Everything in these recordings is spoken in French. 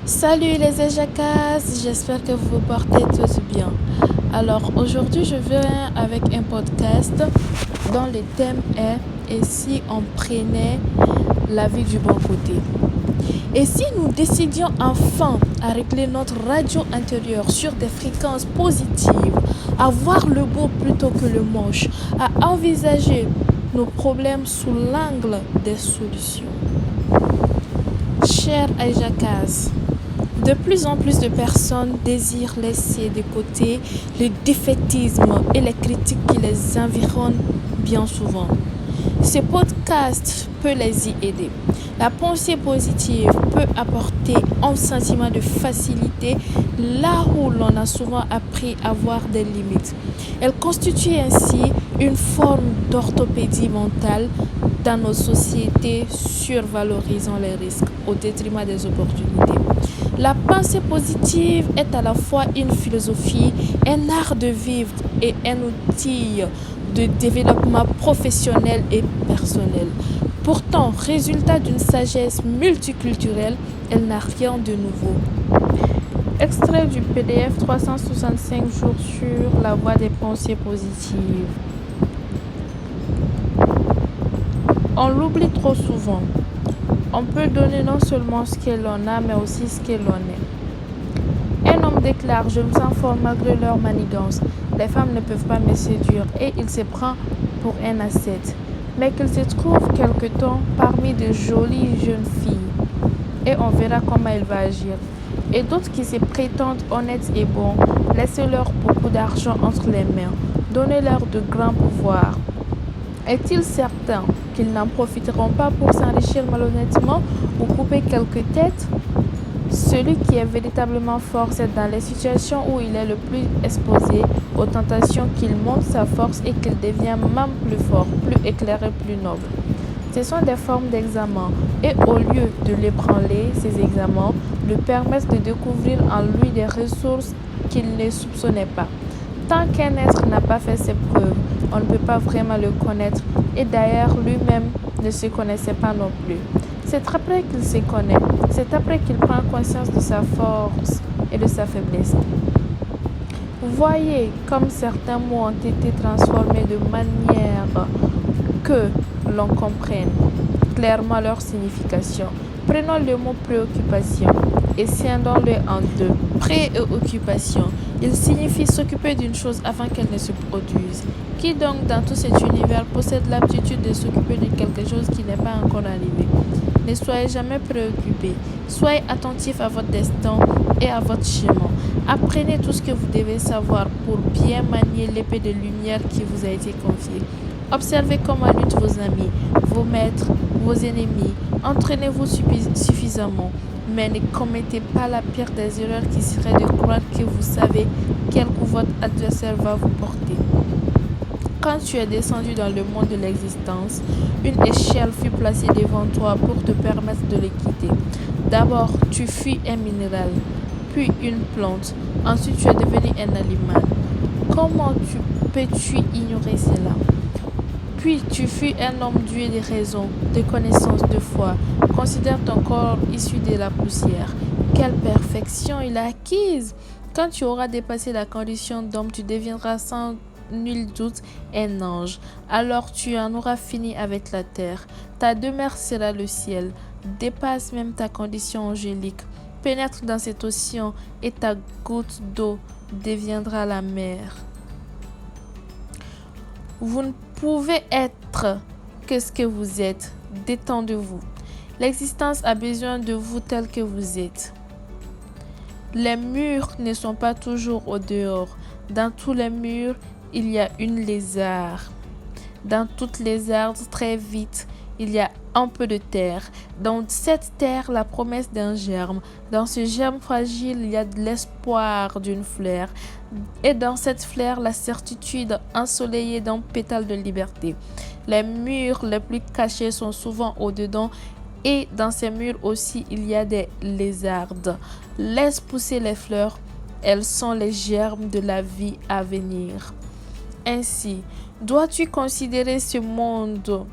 Salut les Ejakas, j'espère que vous vous portez tous bien. Alors aujourd'hui je viens avec un podcast dont le thème est « Et si on prenait la vie du bon côté ?» Et si nous décidions enfin à régler notre radio intérieure sur des fréquences positives, à voir le beau plutôt que le moche, à envisager nos problèmes sous l'angle des solutions. Chers Ajakas, de plus en plus de personnes désirent laisser de côté le défaitisme et les critiques qui les environnent bien souvent. Ce podcast peut les y aider. La pensée positive peut apporter un sentiment de facilité là où l'on a souvent appris à voir des limites. Elle constitue ainsi une forme d'orthopédie mentale dans nos sociétés survalorisant les risques au détriment des opportunités. La pensée positive est à la fois une philosophie, un art de vivre et un outil de développement professionnel et personnel. Pourtant, résultat d'une sagesse multiculturelle, elle n'a rien de nouveau. Extrait du PDF 365 jours sur la voie des pensées positives. On l'oublie trop souvent. On peut donner non seulement ce que l'on a, mais aussi ce que l'on est. Un homme déclare « Je me sens fort malgré leur manigance. Les femmes ne peuvent pas me séduire. » Et il se prend pour un ascète. Mais qu'il se trouve quelque temps parmi de jolies jeunes filles. Et on verra comment il va agir. Et d'autres qui se prétendent honnêtes et bons, laissez-leur beaucoup d'argent entre les mains. Donnez-leur de grands pouvoirs. Est-il certain qu'ils n'en profiteront pas pour s'enrichir malhonnêtement ou couper quelques têtes? Celui qui est véritablement fort, c'est dans les situations où il est le plus exposé aux tentations qu'il montre sa force et qu'il devient même plus fort, plus éclairé, plus noble. Ce sont des formes d'examen et au lieu de l'ébranler, ces examens lui permettent de découvrir en lui des ressources qu'il ne soupçonnait pas. Tant qu'un être n'a pas fait ses preuves, on ne peut pas vraiment le connaître et d'ailleurs lui-même ne se connaissait pas non plus. C'est après qu'il se connaît, c'est après qu'il prend conscience de sa force et de sa faiblesse. Voyez comme certains mots ont été transformés de manière que l'on comprenne clairement leur signification. Prenons le mot préoccupation et scindons-le en deux. Préoccupation, il signifie s'occuper d'une chose afin qu'elle ne se produise. Qui donc dans tout cet univers possède l'aptitude de s'occuper de quelque chose qui n'est pas encore arrivé? Ne soyez jamais préoccupés. Soyez attentifs à votre destin et à votre chemin. Apprenez tout ce que vous devez savoir pour bien manier l'épée de lumière qui vous a été confiée. Observez comment luttent vos amis, vos maîtres, vos ennemis. Entraînez-vous suffisamment, mais ne commettez pas la pire des erreurs qui serait de croire que vous savez quel coup votre adversaire va vous porter. Quand tu es descendu dans le monde de l'existence, une échelle fut placée devant toi pour te permettre de le quitter. D'abord, tu fus un minéral, puis une plante. Ensuite, tu es devenu un animal. Comment peux-tu ignorer cela? Puis tu fus un homme doué de raison, de connaissance, de foi. Considère ton corps issu de la poussière. Quelle perfection il a acquise! Quand tu auras dépassé la condition d'homme, tu deviendras sans nul doute un ange. Alors tu en auras fini avec la terre. Ta demeure sera le ciel. Dépasse même ta condition angélique. Pénètre dans cet océan et ta goutte d'eau deviendra la mer. Vous ne pouvez être que ce que vous êtes. Détendez-vous. L'existence a besoin de vous tel que vous êtes. Les murs ne sont pas toujours au dehors. Dans tous les murs, il y a une lézard. Dans toutes les arbres, très vite, il y a un peu de terre. Dans cette terre, la promesse d'un germe. Dans ce germe fragile, il y a de l'espoir d'une fleur. Et dans cette fleur, la certitude ensoleillée d'un pétale de liberté. Les murs les plus cachés sont souvent au-dedans. Et dans ces murs aussi, il y a des lézardes. Laisse pousser les fleurs. Elles sont les germes de la vie à venir. Ainsi, dois-tu considérer ce monde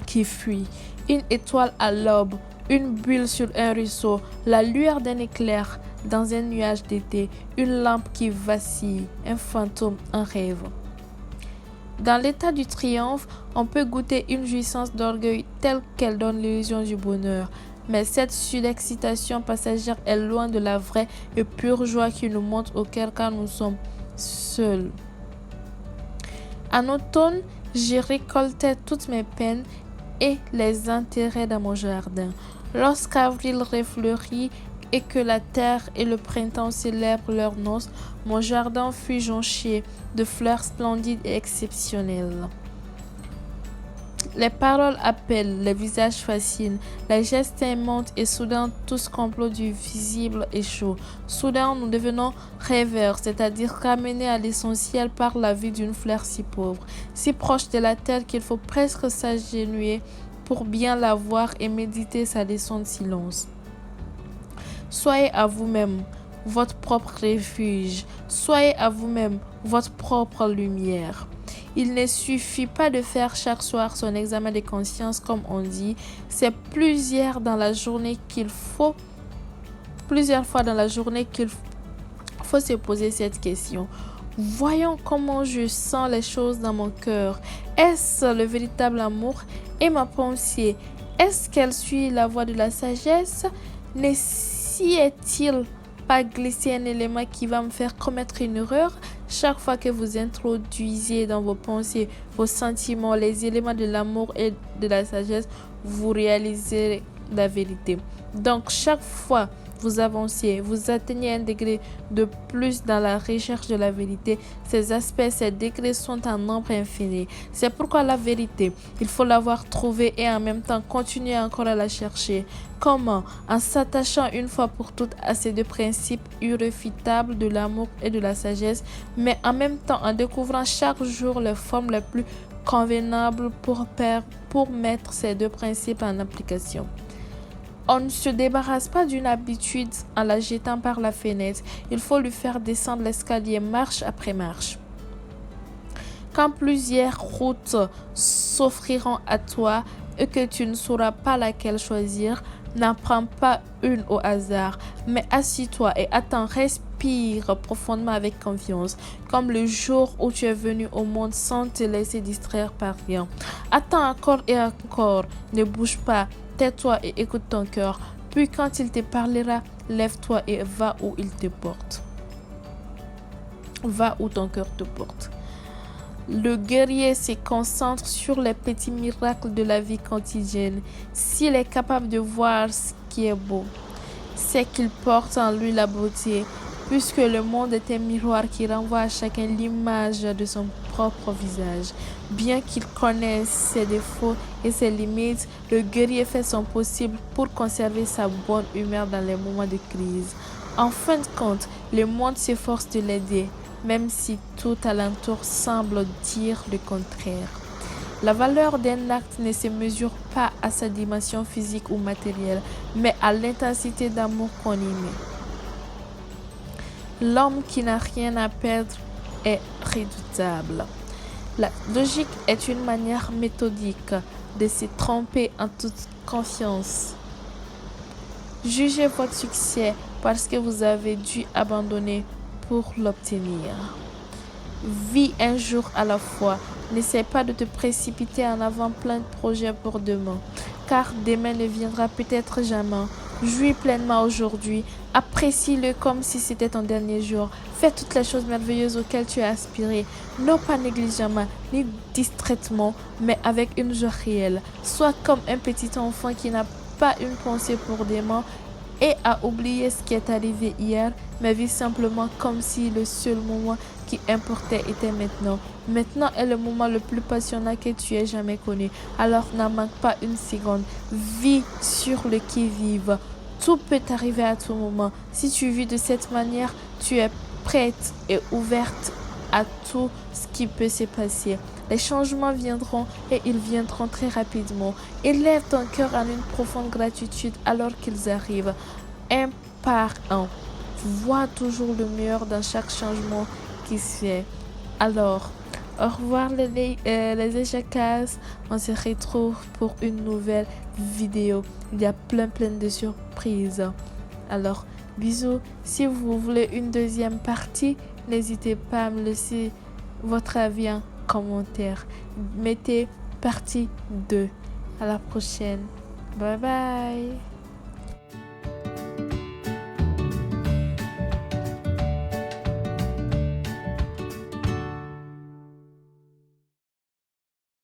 qui fuit, une étoile à l'aube une bulle sur un ruisseau, la lueur d'un éclair dans un nuage d'été, une lampe qui vacille, un fantôme, un rêve. Dans l'état du triomphe, on peut goûter une jouissance d'orgueil telle qu'elle donne l'illusion du bonheur. Mais cette surexcitation passagère est loin de la vraie et pure joie qui nous monte au cœur quand nous sommes seuls. En automne, j'y récoltais toutes mes peines et les enterrais dans mon jardin. Lorsqu'avril refleurit et que la terre et le printemps célèbrent leurs noces, mon jardin fut jonché de fleurs splendides et exceptionnelles. Les paroles appellent, les visages fascinent, les gestes aimantent et soudain tout ce complot du visible est chaud. Soudain nous devenons rêveurs, c'est-à-dire ramenés à l'essentiel par la vie d'une fleur si pauvre, si proche de la terre qu'il faut presque s'agenouiller pour bien la voir et méditer sa leçon de silence. Soyez à vous-même votre propre refuge, soyez à vous-même votre propre lumière. Il ne suffit pas de faire chaque soir son examen de conscience comme on dit, c'est plusieurs fois dans la journée qu'il faut se poser cette question. Voyons comment je sens les choses dans mon cœur. Est-ce le véritable amour? Et ma pensée, est-ce qu'elle suit la voie de la sagesse? Ne s'y est-il pas glissé un élément qui va me faire commettre une erreur? Chaque fois que vous introduisez dans vos pensées, vos sentiments, les éléments de l'amour et de la sagesse, vous réalisez la vérité. Donc, chaque fois vous avancez, vous atteignez un degré de plus dans la recherche de la vérité. Ces aspects, ces degrés sont en nombre infini. C'est pourquoi la vérité, il faut l'avoir trouvée et en même temps continuer encore à la chercher. Comment? En s'attachant une fois pour toutes à ces deux principes irréfutables de l'amour et de la sagesse, mais en même temps en découvrant chaque jour les formes les plus convenables pour mettre ces deux principes en application. On ne se débarrasse pas d'une habitude en la jetant par la fenêtre. Il faut lui faire descendre l'escalier marche après marche. Quand plusieurs routes s'offriront à toi et que tu ne sauras pas laquelle choisir, n'en prends pas une au hasard, mais assis-toi et attends, respire profondément avec confiance, comme le jour où tu es venu au monde sans te laisser distraire par rien. Attends encore et encore, ne bouge pas. Tais-toi et écoute ton cœur. Puis quand il te parlera, lève-toi et va où il te porte. Va où ton cœur te porte. Le guerrier se concentre sur les petits miracles de la vie quotidienne. S'il est capable de voir ce qui est beau, c'est qu'il porte en lui la beauté, puisque le monde est un miroir qui renvoie à chacun l'image de son propre visage. Bien qu'il connaisse ses défauts et ses limites, le guerrier fait son possible pour conserver sa bonne humeur dans les moments de crise. En fin de compte, le monde s'efforce de l'aider, même si tout alentour semble dire le contraire. La valeur d'un acte ne se mesure pas à sa dimension physique ou matérielle, mais à l'intensité d'amour qu'on y met. L'homme qui n'a rien à perdre est redoutable. La logique est une manière méthodique de se tromper en toute confiance. Jugez votre succès parce que vous avez dû abandonner pour l'obtenir. Vis un jour à la fois. N'essaie pas de te précipiter en avant plein de projets pour demain, car demain ne viendra peut-être jamais. Jouis pleinement aujourd'hui. Apprécie-le comme si c'était ton dernier jour. Fais toutes les choses merveilleuses auxquelles tu as aspiré. Non pas négligemment, ni distraitement, mais avec une joie réelle. Sois comme un petit enfant qui n'a pas une pensée pour demain et a oublié ce qui est arrivé hier, mais vis simplement comme si le seul moment qui importait était maintenant. Maintenant est le moment le plus passionnant que tu aies jamais connu. Alors n'en manque pas une seconde. Vis sur le qui-vive. Tout peut arriver à tout moment. Si tu vis de cette manière, tu es prête et ouverte à tout ce qui peut se passer. Les changements viendront et ils viendront très rapidement. Élève ton cœur en une profonde gratitude alors qu'ils arrivent, un par un. Vois toujours le meilleur dans chaque changement qui se fait. Alors, Au revoir les échecs. On se retrouve pour une nouvelle vidéo. Il y a plein de surprises. Alors, bisous. Si vous voulez une deuxième partie, n'hésitez pas à me laisser votre avis en commentaire. Mettez partie 2. À la prochaine. Bye bye.